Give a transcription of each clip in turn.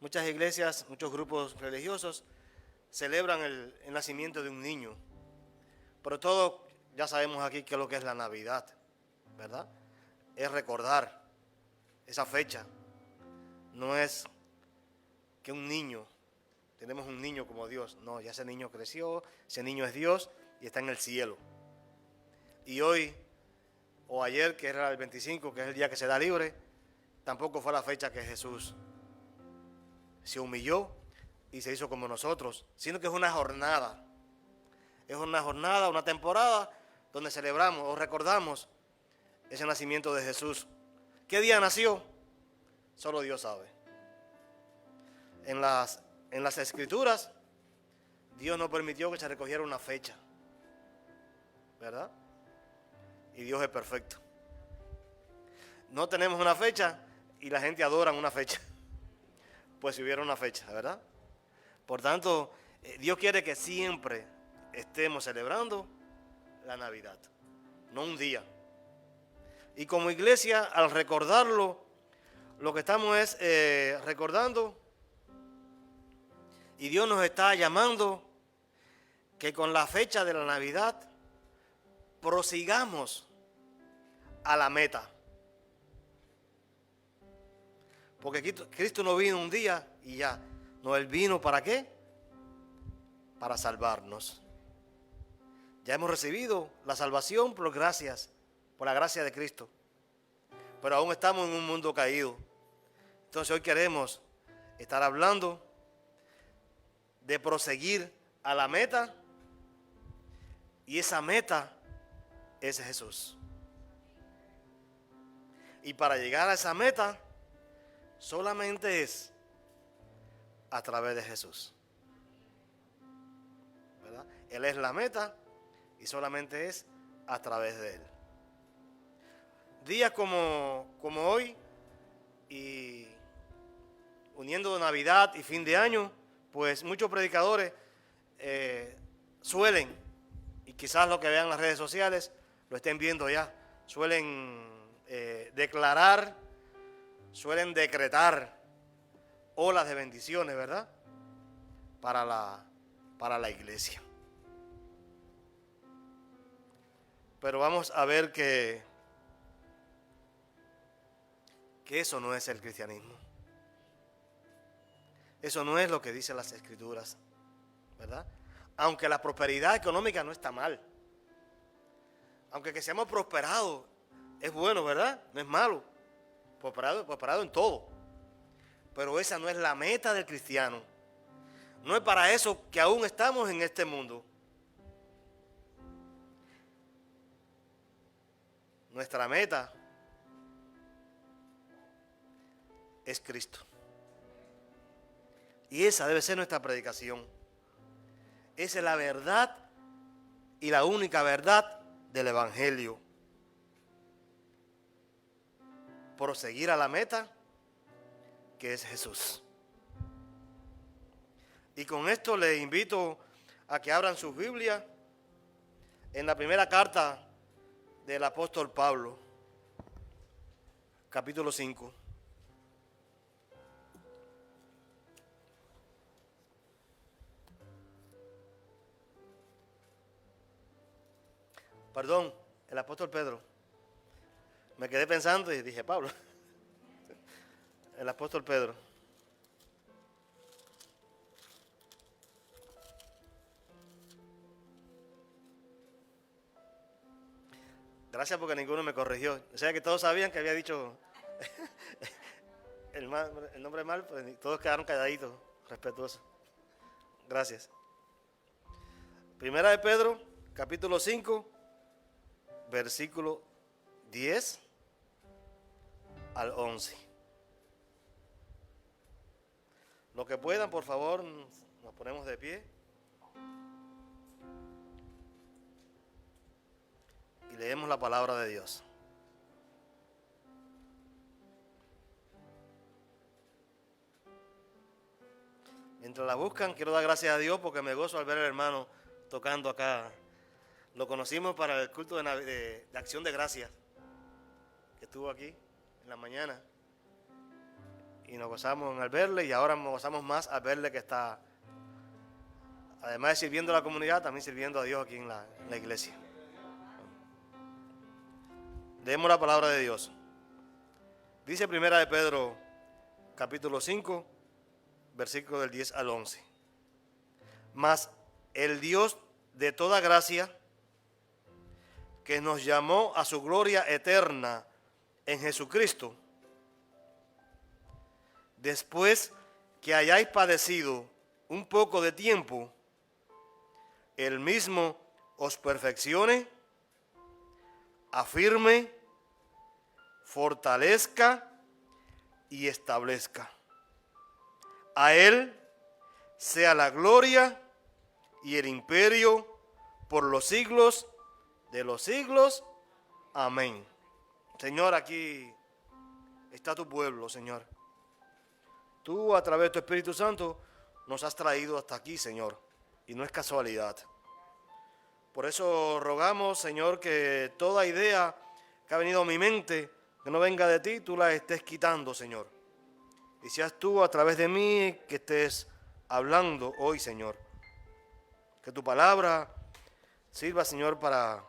Muchas iglesias, muchos grupos religiosos celebran el nacimiento de un niño. Pero todos ya sabemos aquí qué es lo que es la Navidad, ¿verdad? Es recordar esa fecha. No es que un niño, tenemos un niño como Dios. No, ya ese niño creció, ese niño es Dios y está en el cielo. Y hoy, o ayer, que era el 25, que es el día que se da libre, tampoco fue la fecha que Jesús se humilló y se hizo como nosotros, sino que es una jornada. Es una jornada, una temporada donde celebramos o recordamos ese nacimiento de Jesús. ¿Qué día nació? Solo Dios sabe. En las escrituras, Dios no permitió que se recogiera una fecha, ¿verdad? Y Dios es perfecto. No tenemos una fecha y la gente adora una fecha. Pues si hubiera una fecha, ¿verdad? Por tanto, Dios quiere que siempre estemos celebrando la Navidad, no un día. Y como iglesia, al recordarlo, lo que estamos es recordando, y Dios nos está llamando que con la fecha de la Navidad prosigamos a la meta. Porque Cristo no vino un día y ya. No, Él vino ¿para qué? Para salvarnos. Ya hemos recibido la salvación por la gracia de Cristo. Pero aún estamos en un mundo caído. Entonces hoy queremos estar hablando de proseguir a la meta. Y esa meta es Jesús. Y para llegar a esa meta, solamente es a través de Jesús, ¿verdad? Él es la meta y solamente es a través de Él. Días como hoy, y uniendo Navidad y fin de año, pues muchos predicadores suelen, y quizás lo que vean en las redes sociales lo estén viendo ya, suelen declarar, suelen decretar olas de bendiciones, ¿verdad? Para la iglesia. Pero vamos a ver que eso no es el cristianismo. Eso no es lo que dicen las escrituras, ¿verdad? Aunque la prosperidad económica no está mal. Aunque que seamos prosperados es bueno, ¿verdad? No es malo. Prosperado en todo. Pero esa no es la meta del cristiano. No es para eso que aún estamos en este mundo. Nuestra meta es Cristo. Y esa debe ser nuestra predicación. Esa es la verdad y la única verdad del Evangelio. Proseguir a la meta, que es Jesús. Y con esto les invito a que abran sus Biblias en la primera carta del apóstol Pablo, capítulo 5. Perdón, el apóstol Pedro. Me quedé pensando y dije Pablo. El apóstol Pedro. Gracias porque ninguno me corrigió. O sea que todos sabían que había dicho el nombre mal, pues todos quedaron calladitos, respetuosos. Gracias. Primera de Pedro, capítulo 5, versículo 10 al 11. Lo que puedan, por favor, nos ponemos de pie. Y leemos la palabra de Dios. Mientras la buscan, quiero dar gracias a Dios porque me gozo al ver al hermano tocando acá. Lo conocimos para el culto de acción de gracias que estuvo aquí en la mañana. y nos gozamos al verle, y ahora nos gozamos más al verle que está, además de sirviendo a la comunidad, también sirviendo a Dios aquí en la iglesia. Leemos la palabra de Dios. Dice Primera de Pedro, capítulo 5, versículo del 10 al 11. Mas el Dios de toda gracia, que nos llamó a su gloria eterna en Jesucristo, después que hayáis padecido un poco de tiempo, Él mismo os perfeccione, afirme, fortalezca y establezca. A Él sea la gloria y el imperio por los siglos de los siglos. Amén. Señor, aquí está tu pueblo, Señor. Tú, a través de tu Espíritu Santo, nos has traído hasta aquí, Señor, y no es casualidad. Por eso rogamos, Señor, que toda idea que ha venido a mi mente, que no venga de ti, tú la estés quitando, Señor. Y seas tú, a través de mí, que estés hablando hoy, Señor. Que tu palabra sirva, Señor, para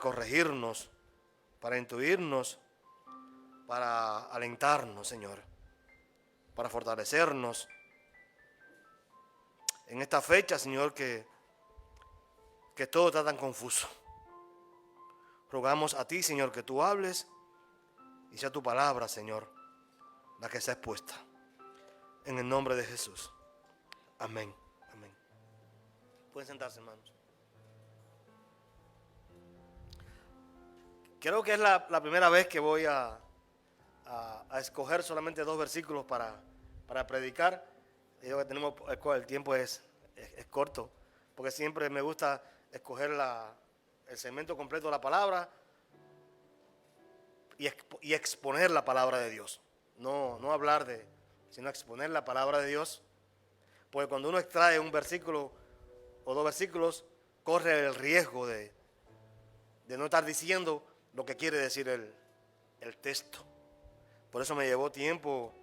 corregirnos, para intuirnos, para alentarnos, Señor, para fortalecernos en esta fecha, Señor, que todo está tan confuso. Rogamos a ti, Señor, que tú hables y sea tu palabra, Señor, la que sea expuesta. En el nombre de Jesús. Amén. Amén. Pueden sentarse, hermanos. Creo que es la primera vez que voy a escoger solamente 2 versículos para predicar. Digo que tenemos, el tiempo es corto, porque siempre me gusta escoger el segmento completo de la palabra y exponer la palabra de Dios. No hablar sino exponer la palabra de Dios. Porque cuando uno extrae un versículo o 2 versículos, corre el riesgo de no estar diciendo lo que quiere decir el texto. Por eso me llevó tiempo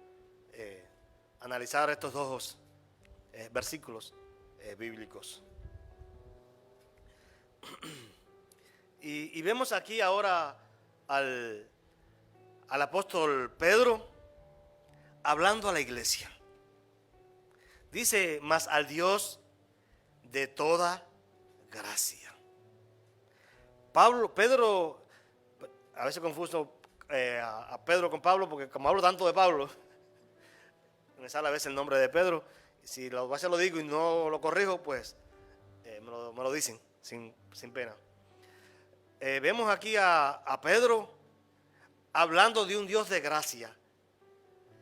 analizar estos 2 versículos bíblicos. Y vemos aquí ahora al apóstol Pedro hablando a la iglesia. Dice, mas al Dios de toda gracia. Pedro, a veces confuso a Pedro con Pablo, porque como hablo tanto de Pablo, me sale a veces el nombre de Pedro. Si a veces lo digo y no lo corrijo, pues me lo dicen sin pena. Vemos aquí a Pedro hablando de un Dios de gracia.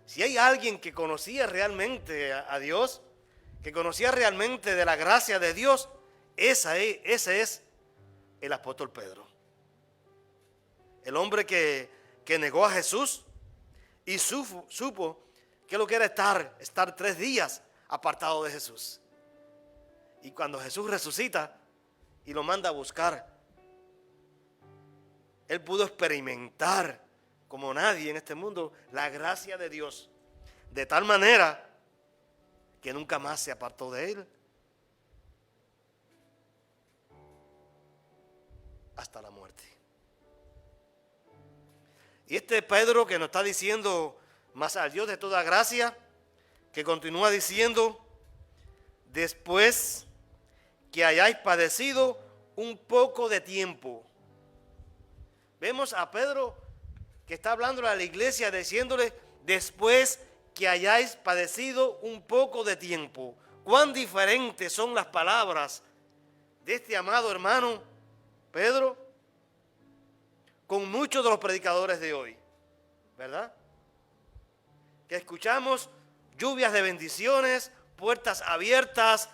Si hay alguien que conocía realmente a Dios, que conocía realmente de la gracia de Dios, ese es el apóstol Pedro. El hombre que negó a Jesús y supo que lo que era estar 3 días apartado de Jesús. Y cuando Jesús resucita y lo manda a buscar, él pudo experimentar como nadie en este mundo la gracia de Dios, de tal manera que nunca más se apartó de él hasta la muerte. Y este Pedro que nos está diciendo, más al Dios de toda gracia, que continúa diciendo, después que hayáis padecido un poco de tiempo. Vemos a Pedro que está hablando a la iglesia diciéndole, después que hayáis padecido un poco de tiempo. Cuán diferentes son las palabras de este amado hermano Pedro con muchos de los predicadores de hoy, ¿verdad? Que escuchamos lluvias de bendiciones, puertas abiertas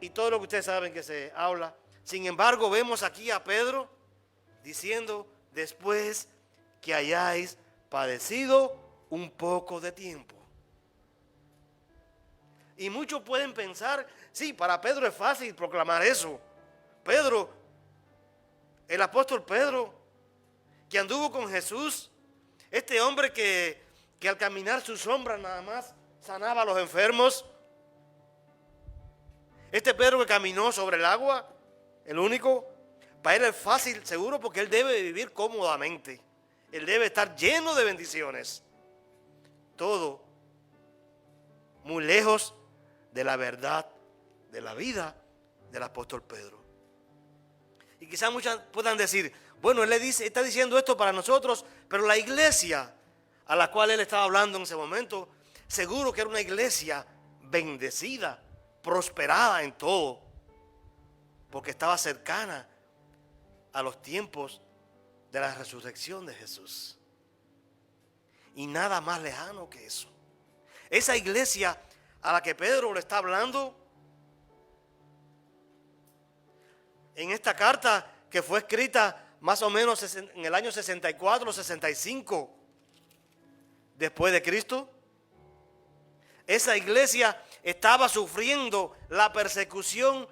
y todo lo que ustedes saben que se habla. Sin embargo, vemos aquí a Pedro diciendo, después que hayáis padecido un poco de tiempo. Y muchos pueden pensar, sí, para Pedro es fácil proclamar eso. Pedro, el apóstol Pedro, que anduvo con Jesús, este hombre que que al caminar su sombra nada más sanaba a los enfermos. Este Pedro que caminó sobre el agua, el único, para él es fácil, seguro, porque él debe vivir cómodamente. Él debe estar lleno de bendiciones. Todo muy lejos de la verdad, de la vida del apóstol Pedro. Y quizás muchas puedan decir, bueno, él está diciendo esto para nosotros, pero la iglesia a la cual él estaba hablando en ese momento, seguro que era una iglesia bendecida, prosperada en todo, porque estaba cercana a los tiempos de la resurrección de Jesús. Y nada más lejano que eso. Esa iglesia a la que Pedro le está hablando, en esta carta que fue escrita más o menos en el año 64 o 65 después de Cristo, esa iglesia estaba sufriendo la persecución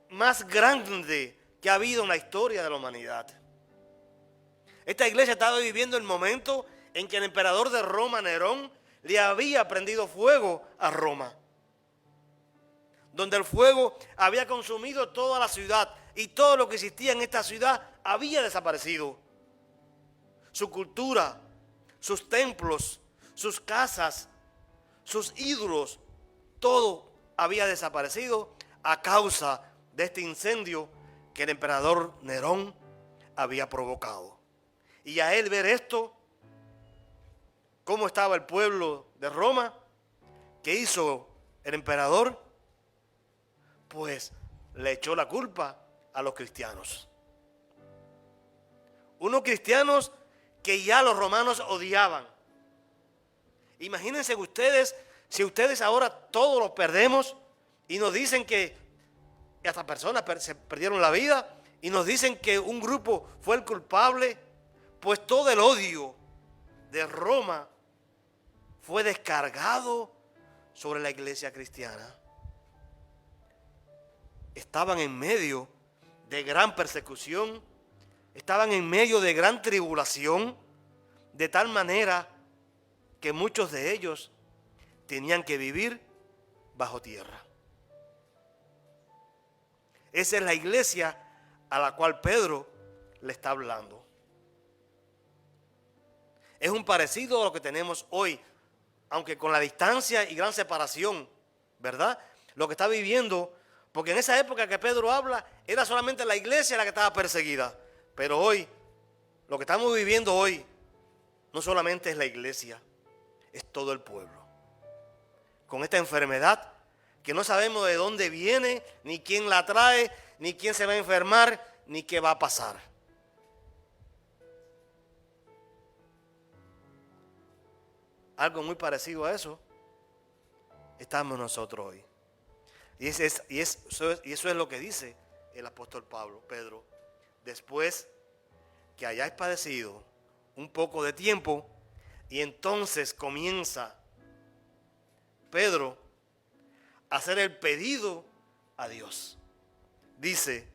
más grande que ha habido en la historia de la humanidad. Esta iglesia estaba viviendo el momento en que el emperador de Roma, Nerón, le había prendido fuego a Roma, donde el fuego había consumido toda la ciudad y todo lo que existía en esta ciudad había desaparecido. Su cultura, sus templos, sus casas, sus ídolos, todo había desaparecido a causa de este incendio que el emperador Nerón había provocado. Y a él ver esto, cómo estaba el pueblo de Roma, ¿qué hizo el emperador? Pues le echó la culpa a los cristianos. Unos cristianos que ya los romanos odiaban. Imagínense ustedes, si ustedes ahora todos los perdemos y nos dicen que estas personas se perdieron la vida y nos dicen que un grupo fue el culpable, pues todo el odio de Roma fue descargado sobre la iglesia cristiana. Estaban en medio de gran persecución, estaban en medio de gran tribulación, de tal manera que muchos de ellos tenían que vivir bajo tierra. Esa es la iglesia a la cual Pedro le está hablando. Es un parecido a lo que tenemos hoy, aunque con la distancia y gran separación, ¿verdad? Lo que está viviendo, porque en esa época que Pedro habla, era solamente la iglesia la que estaba perseguida. Pero hoy, lo que estamos viviendo hoy, no solamente es la iglesia, es todo el pueblo. Con esta enfermedad que no sabemos de dónde viene, ni quién la trae, ni quién se va a enfermar, ni qué va a pasar. Algo muy parecido a eso estamos nosotros hoy. Y eso es lo que dice el apóstol Pedro. Después que hayáis padecido un poco de tiempo, y entonces comienza Pedro a hacer el pedido a Dios. Dice,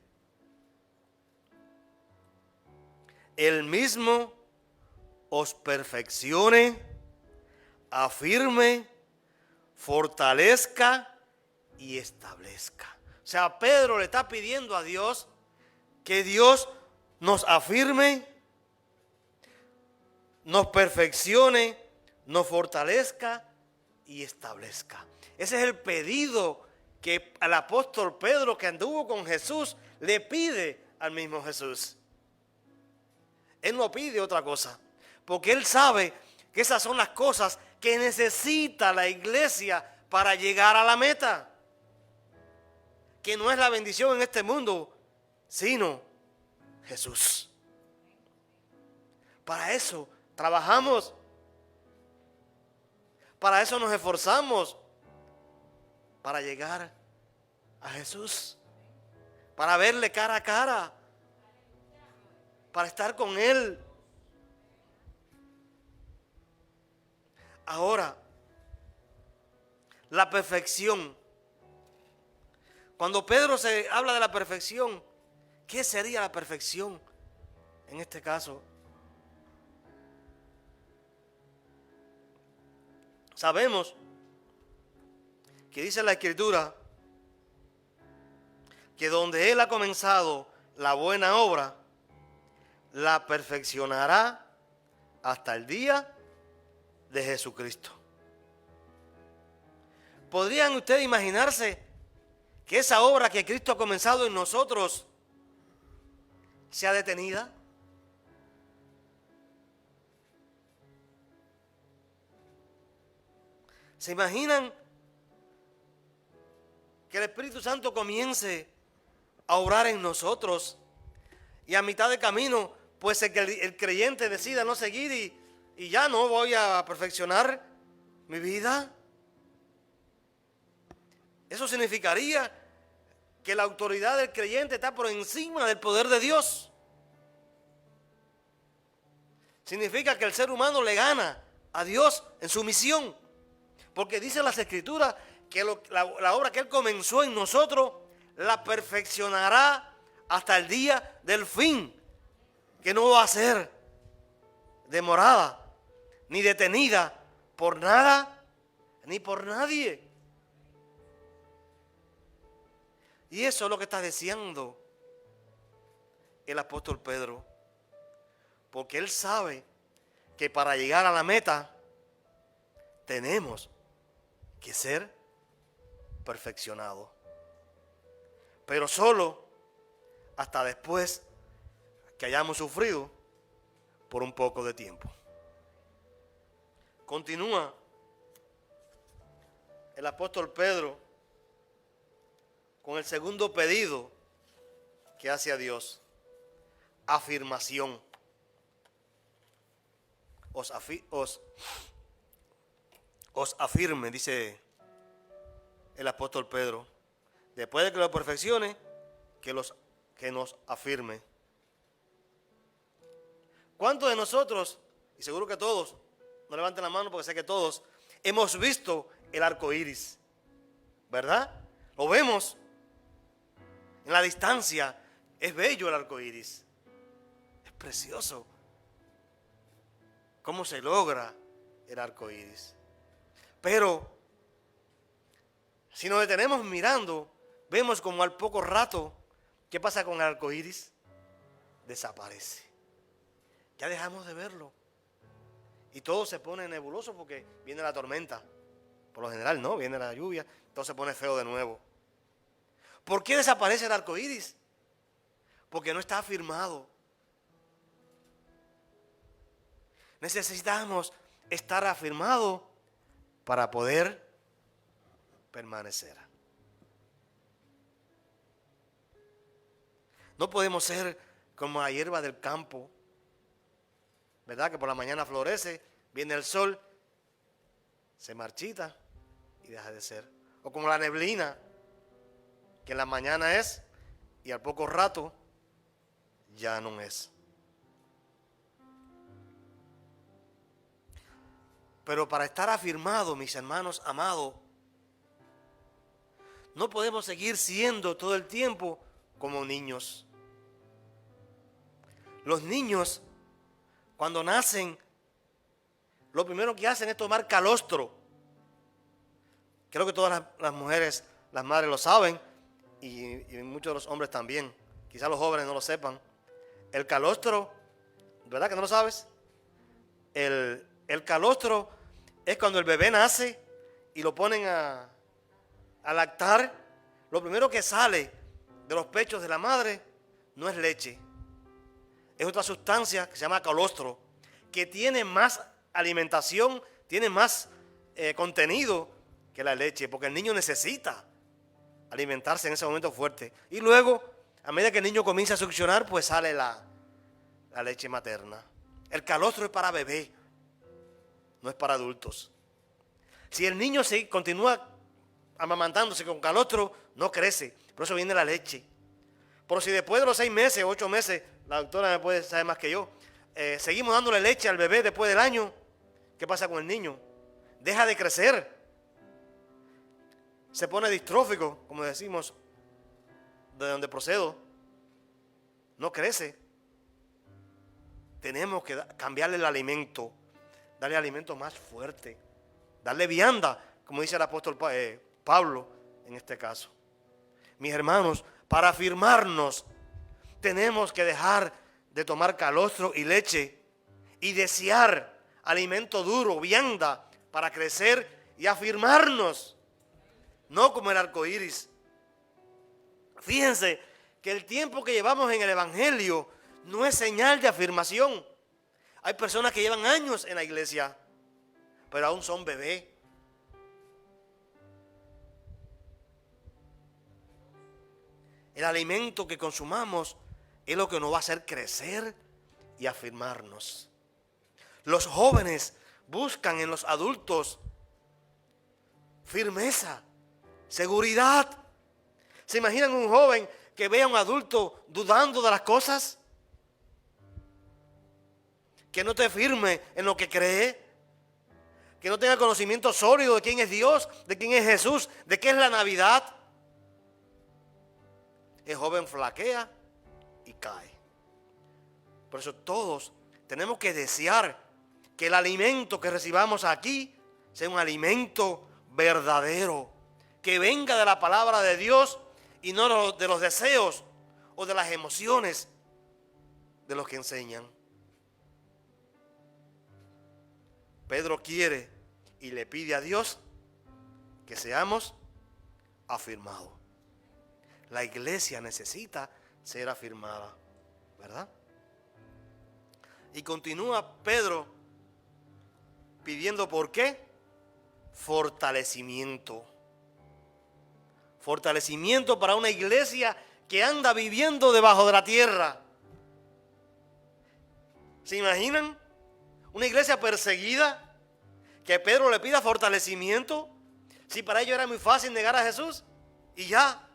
el mismo os perfeccione, afirme, fortalezca y establezca. O sea, Pedro le está pidiendo a Dios que Dios nos afirme, nos perfeccione, nos fortalezca y establezca. Ese es el pedido que el apóstol Pedro, que anduvo con Jesús, le pide al mismo Jesús. Él no pide otra cosa, porque él sabe que esas son las cosas que necesita la iglesia para llegar a la meta. Que no es la bendición en este mundo, sino Jesús. Para eso trabajamos. Para eso nos esforzamos. Para llegar a Jesús. Para verle cara a cara. Para estar con Él. Ahora, la perfección. Cuando Pedro se habla de la perfección, ¿qué sería la perfección en este caso? Sabemos que dice la Escritura que donde Él ha comenzado la buena obra, la perfeccionará hasta el día de Jesucristo. ¿Podrían ustedes imaginarse que esa obra que Cristo ha comenzado en nosotros sea detenida? ¿Se imaginan que el Espíritu Santo comience a obrar en nosotros y a mitad de camino, pues el creyente decida no seguir y ya no voy a perfeccionar mi vida? Eso significaría que la autoridad del creyente está por encima del poder de Dios. Significa que el ser humano le gana a Dios en su misión. Porque dice las Escrituras que la obra que Él comenzó en nosotros la perfeccionará hasta el día del fin. Que no va a ser demorada ni detenida por nada ni por nadie. Y eso es lo que está diciendo el apóstol Pedro. Porque él sabe que para llegar a la meta tenemos que ser perfeccionados. Pero solo hasta después que hayamos sufrido por un poco de tiempo. Continúa el apóstol Pedro con el segundo pedido que hace a Dios: afirmación. Os afirme, dice el apóstol Pedro, después de que lo perfeccione, que nos afirme. ¿Cuántos de nosotros, y seguro que todos, no levanten la mano porque sé que todos, hemos visto el arco iris? ¿Verdad? Lo vemos en la distancia. Es bello el arco iris. Es precioso. ¿Cómo se logra el arco iris? Pero si nos detenemos mirando, vemos como al poco rato, ¿qué pasa con el arco iris? Desaparece. Ya dejamos de verlo. Y todo se pone nebuloso porque viene la tormenta. Por lo general no, viene la lluvia, todo se pone feo de nuevo. ¿Por qué desaparece el arco iris? Porque no está afirmado. Necesitamos estar afirmados para poder permanecer. No podemos ser como la hierba del campo, ¿verdad? Que por la mañana florece, viene el sol, se marchita y deja de ser. O como la neblina, que en la mañana es y al poco rato ya no es. Pero para estar afirmados, mis hermanos amados, no podemos seguir siendo todo el tiempo como niños. Los niños, cuando nacen, lo primero que hacen es tomar calostro. Creo que todas las mujeres, las madres lo saben, y muchos de los hombres también. Quizás los jóvenes no lo sepan. El calostro, ¿verdad que no lo sabes? El calostro es cuando el bebé nace y lo ponen a lactar. Lo primero que sale de los pechos de la madre no es leche. Es otra sustancia que se llama calostro, que tiene más alimentación, tiene más contenido que la leche, porque el niño necesita alimentarse en ese momento fuerte. Y luego, a medida que el niño comienza a succionar, pues sale la leche materna. El calostro es para bebé, no es para adultos. Si el niño continúa amamantándose con calostro, no crece. Por eso viene la leche. Pero si después de los 6 meses, 8 meses, la doctora me puede saber más que yo, seguimos dándole leche al bebé después del año, ¿qué pasa con el niño? Deja de crecer. Se pone distrófico, como decimos, de donde procedo. No crece. Tenemos que cambiarle el alimento, darle alimento más fuerte, darle vianda, como dice el apóstol Pablo en este caso. Mis hermanos, para afirmarnos tenemos que dejar de tomar calostro y leche y desear alimento duro, vianda, para crecer y afirmarnos, no como el arco iris. Fíjense que el tiempo que llevamos en el Evangelio no es señal de afirmación. Hay personas que llevan años en la iglesia, pero aún son bebés. El alimento que consumamos es lo que nos va a hacer crecer y afirmarnos. Los jóvenes buscan en los adultos firmeza, seguridad. ¿Se imaginan un joven que vea a un adulto dudando de las cosas? Que no esté firme en lo que cree. Que no tenga conocimiento sólido de quién es Dios, de quién es Jesús, de qué es la Navidad. El joven flaquea y cae. Por eso todos tenemos que desear que el alimento que recibamos aquí sea un alimento verdadero, que venga de la palabra de Dios y no de los deseos o de las emociones de los que enseñan. Pedro quiere y le pide a Dios que seamos afirmados. La iglesia necesita ser afirmada, ¿verdad? Y continúa Pedro pidiendo, ¿por qué? Fortalecimiento. Fortalecimiento para una iglesia que anda viviendo debajo de la tierra. ¿Se imaginan? Una iglesia perseguida, que Pedro le pida fortalecimiento. Si para ellos era muy fácil negar a Jesús y ya.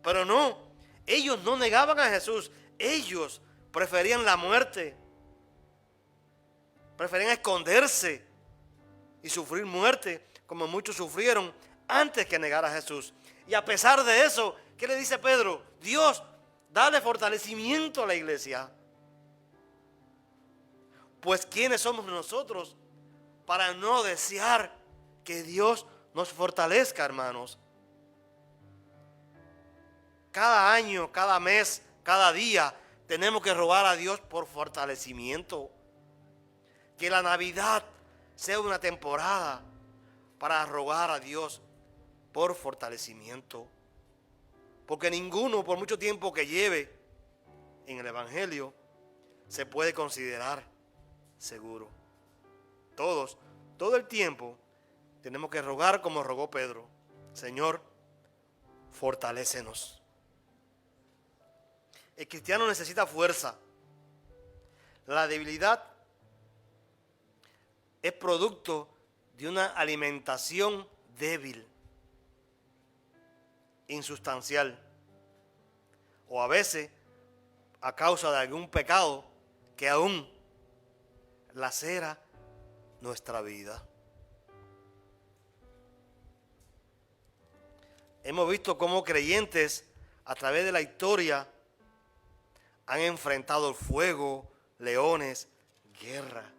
Pero no, ellos no negaban a Jesús, ellos preferían la muerte, preferían esconderse y sufrir muerte, como muchos sufrieron antes que negar a Jesús. Y a pesar de eso, ¿qué le dice Pedro? Dios, dale fortalecimiento a la iglesia. Pues ¿quiénes somos nosotros para no desear que Dios nos fortalezca, hermanos? Cada año, cada mes, cada día tenemos que rogar a Dios por fortalecimiento. Que la Navidad sea una temporada para rogar a Dios por fortalecimiento. Porque ninguno, por mucho tiempo que lleve en el Evangelio, se puede considerar seguro. Todos, todo el tiempo, tenemos que rogar como rogó Pedro. Señor, fortalécenos. El cristiano necesita fuerza. La debilidad es producto de una alimentación débil, insustancial, o a veces a causa de algún pecado que aún lacera nuestra vida. Hemos visto cómo creyentes a través de la historia han enfrentado el fuego, leones, guerra.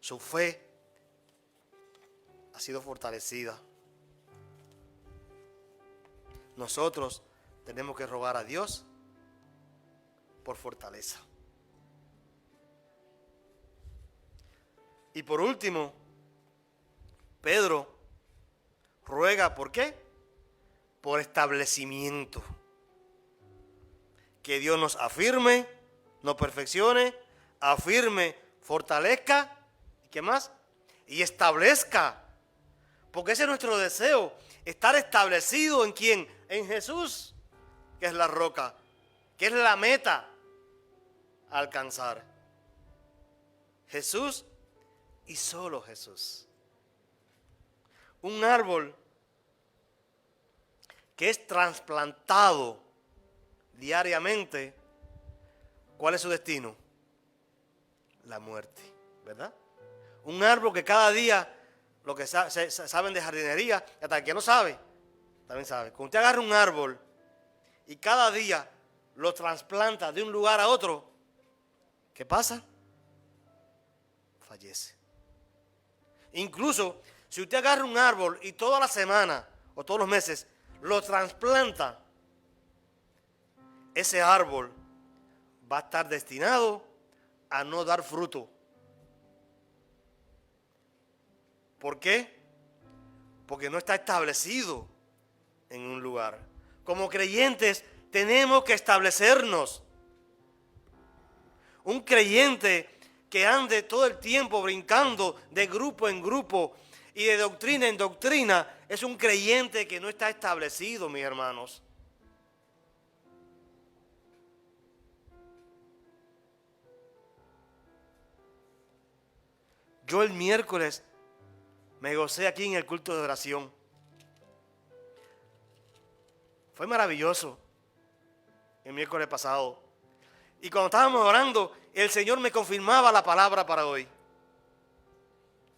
Su fe ha sido fortalecida. Nosotros tenemos que rogar a Dios por fortaleza. Y por último, Pedro ruega, ¿por qué? Por establecimiento. Que Dios nos afirme, nos perfeccione, afirme, fortalezca, ¿y qué más? Y establezca. Porque ese es nuestro deseo, estar establecido ¿en quién? En Jesús, que es la roca, que es la meta a alcanzar. Jesús y solo Jesús. Un árbol que es trasplantado diariamente, ¿cuál es su destino? La muerte, ¿verdad? Un árbol que cada día, lo que saben de jardinería, hasta el que no sabe, también sabe. Cuando usted agarra un árbol y cada día lo trasplanta de un lugar a otro, ¿qué pasa? Fallece. Incluso si usted agarra un árbol y toda la semana o todos los meses lo trasplanta, ese árbol va a estar destinado a no dar fruto. ¿Por qué? Porque no está establecido en un lugar. Como creyentes tenemos que establecernos. Un creyente que ande todo el tiempo brincando de grupo en grupo y de doctrina en doctrina es un creyente que no está establecido, mis hermanos. Yo el miércoles me gocé aquí en el culto de oración. Fue maravilloso el miércoles pasado. Y cuando estábamos orando, el Señor me confirmaba la palabra para hoy.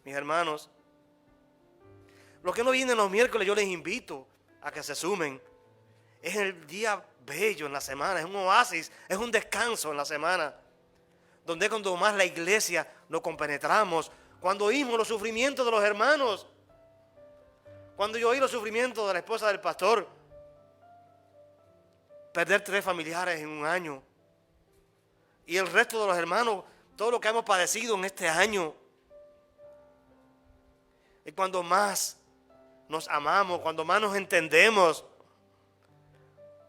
Mis hermanos, los que no vienen los miércoles, yo les invito a que se sumen. Es el día bello en la semana, es un oasis, es un descanso en la semana. Donde es cuando más la iglesia nos compenetramos. Cuando oímos los sufrimientos de los hermanos. Cuando yo oí los sufrimientos de la esposa del pastor. Perder 3 familiares en un año. Y el resto de los hermanos, todo lo que hemos padecido en este año. Y cuando más nos amamos, cuando más nos entendemos.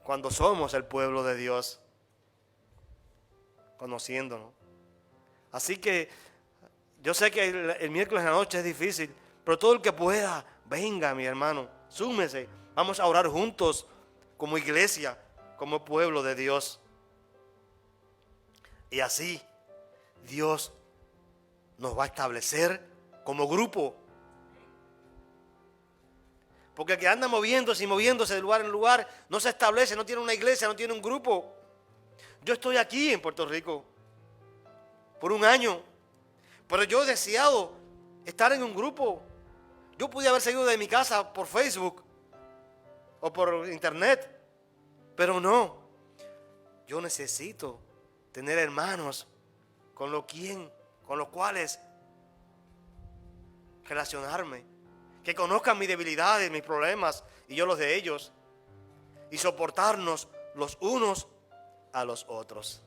Cuando somos el pueblo de Dios. Conociéndonos. Así que yo sé que el miércoles en la noche es difícil, pero todo el que pueda, venga, mi hermano, súmese. Vamos a orar juntos como iglesia, como pueblo de Dios. Y así Dios nos va a establecer como grupo. Porque el que anda moviéndose y moviéndose de lugar en lugar no se establece, no tiene una iglesia, no tiene un grupo. Yo estoy aquí en Puerto Rico por un año, pero yo he deseado estar en un grupo. Yo pude haber seguido de mi casa por Facebook o por internet, pero no. Yo necesito tener hermanos con los cuales relacionarme, que conozcan mis debilidades, mis problemas y yo los de ellos, y soportarnos los unos a los otros.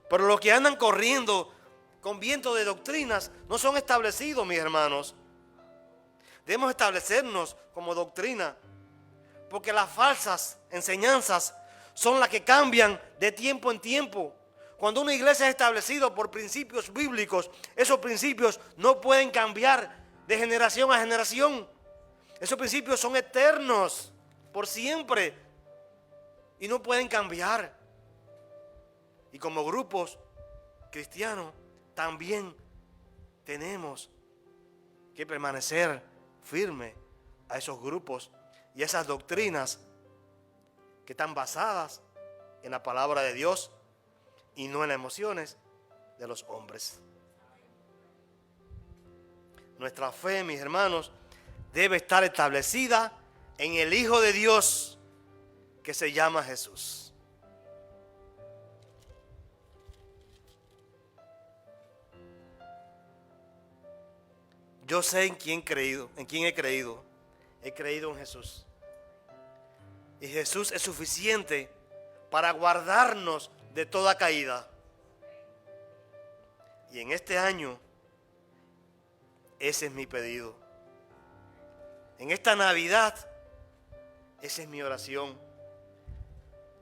Pero los que andan corriendo con viento de doctrinas no son establecidos, mis hermanos. Debemos establecernos como doctrina, porque las falsas enseñanzas son las que cambian de tiempo en tiempo. Cuando una iglesia es establecida por principios bíblicos, esos principios no pueden cambiar de generación a generación. Esos principios son eternos, por siempre, y no pueden cambiar. Y como grupos cristianos también tenemos que permanecer firmes a esos grupos y a esas doctrinas que están basadas en la palabra de Dios y no en las emociones de los hombres. Nuestra fe, mis hermanos, debe estar establecida en el Hijo de Dios que se llama Jesús. Yo sé en quién he creído. He creído en Jesús. Y Jesús es suficiente para guardarnos de toda caída. Y en este año, ese es mi pedido. En esta Navidad, esa es mi oración.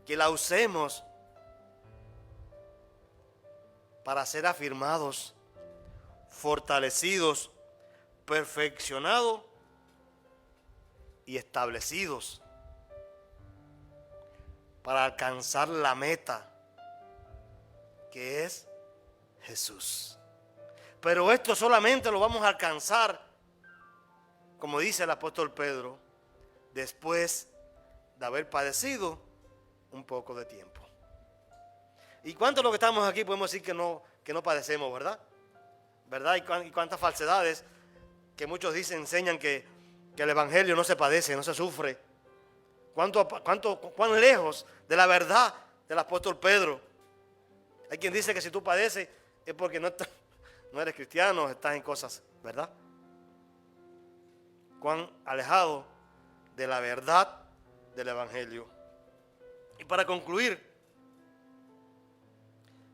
Que la usemos para ser afirmados, fortalecidos, perfeccionados y establecidos para alcanzar la meta que es Jesús. Pero esto solamente lo vamos a alcanzar, como dice el apóstol Pedro, después de haber padecido un poco de tiempo. ¿Y cuántos de los que estamos aquí podemos decir que no padecemos, verdad? ¿Verdad? Y cuántas falsedades que muchos enseñan que el evangelio no se padece, no se sufre. ¿Cuán lejos de la verdad del apóstol Pedro? Hay quien dice que si tú padeces es porque no no eres cristiano, estás en cosas, ¿verdad? Cuán alejado de la verdad del Evangelio. Y para concluir,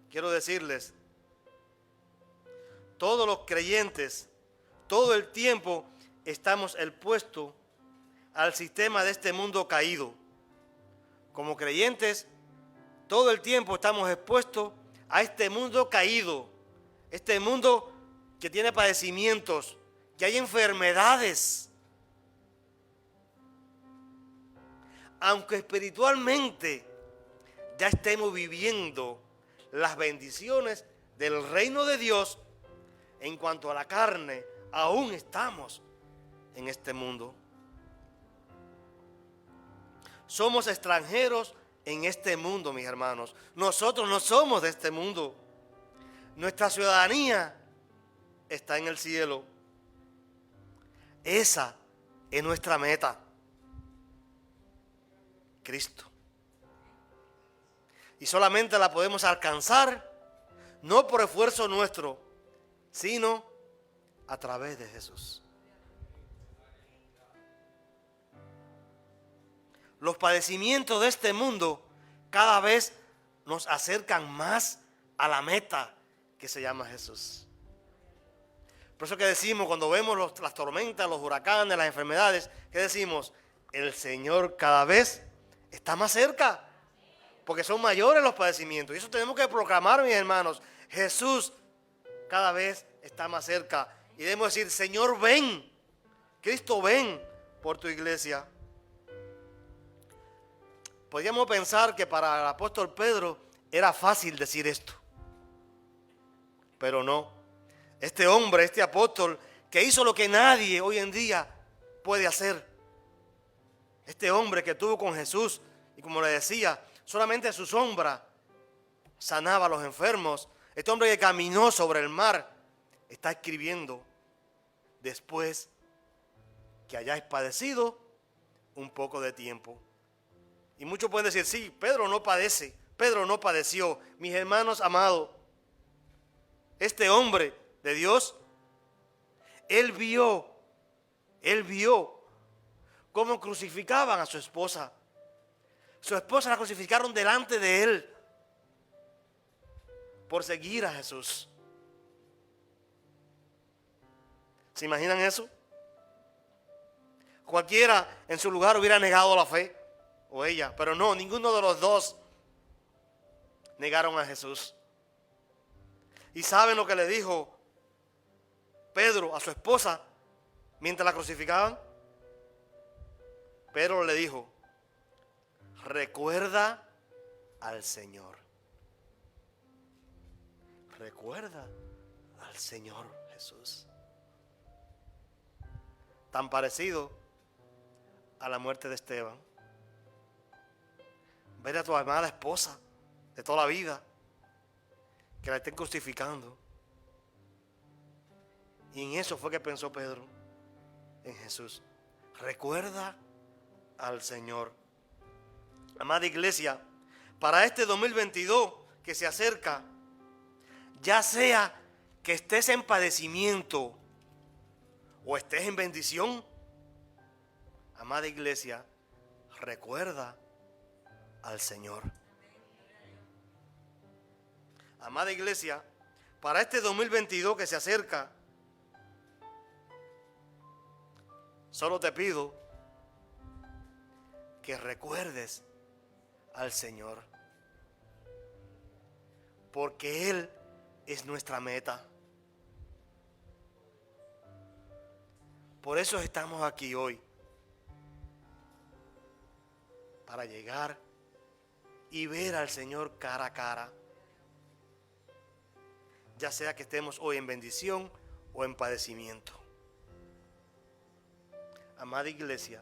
quiero decirles, todos los creyentes, todo el tiempo estamos expuestos al sistema de este mundo caído. Como creyentes, todo el tiempo estamos expuestos a este mundo caído, este mundo que tiene padecimientos, que hay enfermedades. Aunque espiritualmente ya estemos viviendo las bendiciones del reino de Dios, en cuanto a la carne, aún estamos en este mundo. Somos extranjeros en este mundo, mis hermanos. Nosotros no somos de este mundo. Nuestra ciudadanía está en el cielo. Esa es nuestra meta. Cristo. Y solamente la podemos alcanzar no por esfuerzo nuestro, sino a través de Jesús. Los padecimientos de este mundo cada vez nos acercan más a la meta que se llama Jesús. Por eso que decimos, cuando vemos las tormentas, los huracanes, las enfermedades, ¿qué decimos? El Señor cada vez está más cerca, porque son mayores los padecimientos. Y eso tenemos que proclamar, mis hermanos. Jesús cada vez está más cerca. Y debemos decir, Señor, ven. Cristo, ven por tu iglesia. Podríamos pensar que para el apóstol Pedro era fácil decir esto. Pero no. Este hombre, este apóstol, que hizo lo que nadie hoy en día puede hacer. Este hombre que estuvo con Jesús y, como le decía, solamente su sombra sanaba a los enfermos. Este hombre que caminó sobre el mar está escribiendo después que hayáis padecido un poco de tiempo. Y muchos pueden decir, sí, Pedro no padece, Pedro no padeció. Mis hermanos amados, este hombre de Dios, él vio cómo crucificaban a su esposa. Su esposa la crucificaron delante de él por seguir a Jesús. ¿Se imaginan eso? Cualquiera en su lugar hubiera negado la fe, o ella, pero no, ninguno de los dos negaron a Jesús. ¿Y saben lo que le dijo Pedro a su esposa mientras la crucificaban? Pedro le dijo, recuerda al Señor. Recuerda al Señor Jesús. Tan parecido a la muerte de Esteban. Ver a tu amada esposa de toda la vida que la estén crucificando. Y en eso fue que pensó Pedro, en Jesús. Recuerda al Señor. Amada iglesia, para este 2022 que se acerca, ya sea que estés en padecimiento o estés en bendición, amada iglesia, recuerda al Señor. Amada iglesia, para este 2022 que se acerca, solo te pido que recuerdes al Señor, porque Él es nuestra meta. Por eso estamos aquí hoy, para llegar y ver al Señor cara a cara, ya sea que estemos hoy en bendición o en padecimiento. Amada iglesia,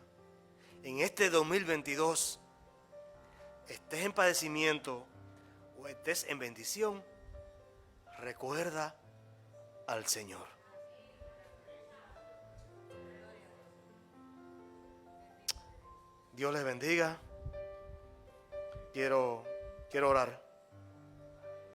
en este 2022, estés en padecimiento o estés en bendición, recuerda al Señor. Dios les bendiga. Quiero orar.